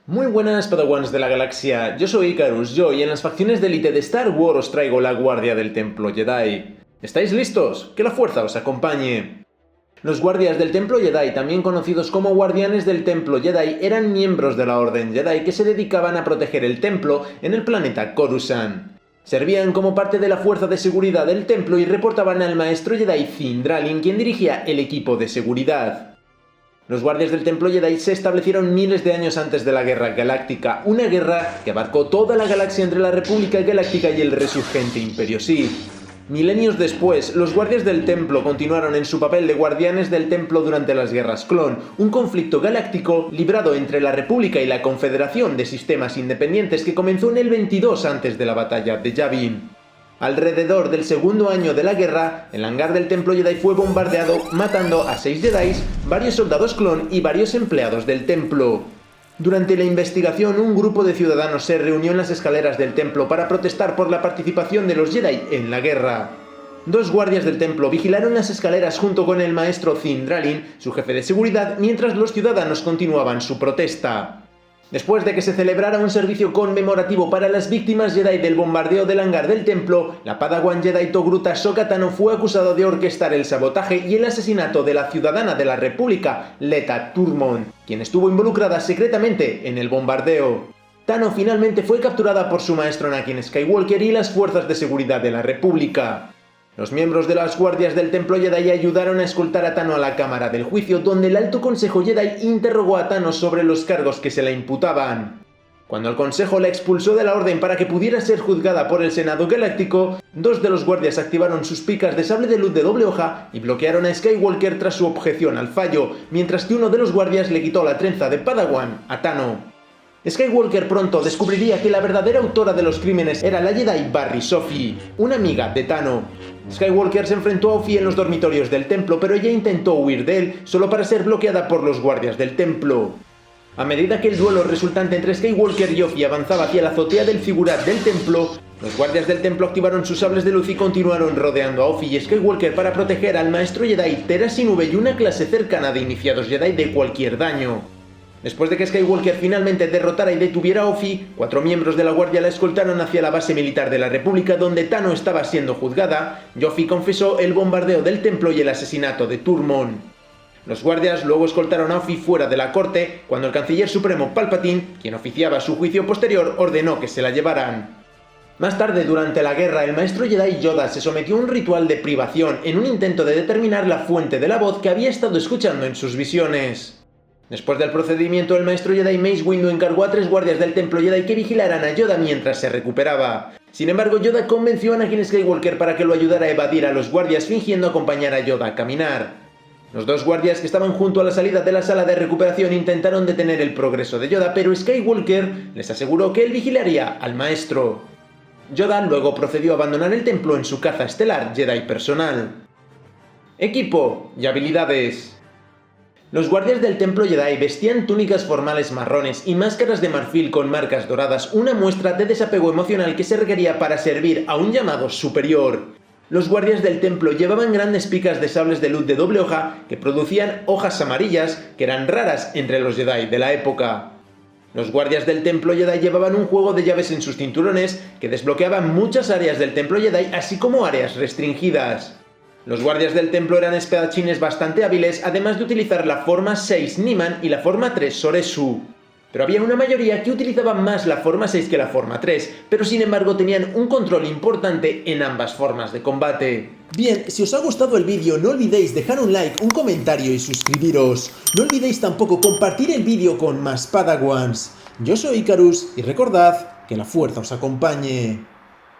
Muy buenas Padawans de la galaxia, yo soy Icarus, y en las facciones de élite de Star Wars os traigo la Guardia del Templo Jedi. ¿Estáis listos? Que la fuerza os acompañe. Los guardias del Templo Jedi, también conocidos como guardianes del Templo Jedi, eran miembros de la Orden Jedi que se dedicaban a proteger el templo en el planeta Coruscant. Servían como parte de la fuerza de seguridad del templo y reportaban al maestro Jedi Thindral, quien dirigía el equipo de seguridad. Los guardias del Templo Jedi se establecieron miles de años antes de la Guerra Galáctica, una guerra que abarcó toda la galaxia entre la República Galáctica y el resurgente Imperio Sith. Milenios después, los guardias del templo continuaron en su papel de guardianes del templo durante las guerras clon, un conflicto galáctico librado entre la República y la Confederación de Sistemas Independientes que comenzó en el 22 antes de la batalla de Yavin. Alrededor del segundo año de la guerra, el hangar del Templo Jedi fue bombardeado, matando a 6 Jedi, varios soldados clon y varios empleados del templo. Durante la investigación, un grupo de ciudadanos se reunió en las escaleras del templo para protestar por la participación de los Jedi en la guerra. Dos guardias del templo vigilaron las escaleras junto con el maestro Thindral, su jefe de seguridad, mientras los ciudadanos continuaban su protesta. Después de que se celebrara un servicio conmemorativo para las víctimas Jedi del bombardeo del hangar del templo, la Padawan Jedi Togruta Ahsoka Tano fue acusado de orquestar el sabotaje y el asesinato de la ciudadana de la República, Leta Turmon, quien estuvo involucrada secretamente en el bombardeo. Tano finalmente fue capturada por su maestro Anakin Skywalker y las fuerzas de seguridad de la República. Los miembros de las guardias del Templo Jedi ayudaron a escoltar a Tano a la cámara del juicio, donde el Alto Consejo Jedi interrogó a Tano sobre los cargos que se le imputaban. Cuando el Consejo la expulsó de la Orden para que pudiera ser juzgada por el Senado Galáctico, dos de los guardias activaron sus picas de sable de luz de doble hoja y bloquearon a Skywalker tras su objeción al fallo, mientras que uno de los guardias le quitó la trenza de Padawan a Tano. Skywalker pronto descubriría que la verdadera autora de los crímenes era la Jedi Barry Sophie, una amiga de Tano. Skywalker se enfrentó a Offie en los dormitorios del templo, pero ella intentó huir de él, solo para ser bloqueada por los guardias del templo. A medida que el duelo resultante entre Skywalker y Offie avanzaba hacia la azotea del figurat del templo, los guardias del templo activaron sus sables de luz y continuaron rodeando a Offie y Skywalker para proteger al maestro Jedi Terasinube y una clase cercana de iniciados Jedi de cualquier daño. Después de que Skywalker finalmente derrotara y detuviera a Offie, 4 miembros de la guardia la escoltaron hacia la base militar de la República donde Tano estaba siendo juzgada, y Offie confesó el bombardeo del templo y el asesinato de Turmon. Los guardias luego escoltaron a Offie fuera de la corte, cuando el canciller supremo Palpatine, quien oficiaba su juicio posterior, ordenó que se la llevaran. Más tarde, durante la guerra, el maestro Jedi Yoda se sometió a un ritual de privación en un intento de determinar la fuente de la voz que había estado escuchando en sus visiones. Después del procedimiento, el maestro Jedi Mace Windu encargó a 3 guardias del Templo Jedi que vigilaran a Yoda mientras se recuperaba. Sin embargo, Yoda convenció a Anakin Skywalker para que lo ayudara a evadir a los guardias fingiendo acompañar a Yoda a caminar. Los 2 guardias que estaban junto a la salida de la sala de recuperación intentaron detener el progreso de Yoda, pero Skywalker les aseguró que él vigilaría al maestro. Yoda luego procedió a abandonar el templo en su caza estelar Jedi personal. Equipo y habilidades. Los guardias del Templo Jedi vestían túnicas formales marrones y máscaras de marfil con marcas doradas, una muestra de desapego emocional que se requería para servir a un llamado superior. Los guardias del templo llevaban grandes picas de sables de luz de doble hoja que producían hojas amarillas que eran raras entre los Jedi de la época. Los guardias del Templo Jedi llevaban un juego de llaves en sus cinturones que desbloqueaban muchas áreas del Templo Jedi, así como áreas restringidas. Los guardias del templo eran espadachines bastante hábiles, además de utilizar la forma 6 Niman y la forma 3 Soresu. Pero había una mayoría que utilizaba más la forma 6 que la forma 3, pero sin embargo tenían un control importante en ambas formas de combate. Bien, si os ha gustado el vídeo no olvidéis dejar un like, un comentario y suscribiros. No olvidéis tampoco compartir el vídeo con más Padawans. Yo soy Icarus y recordad que la fuerza os acompañe.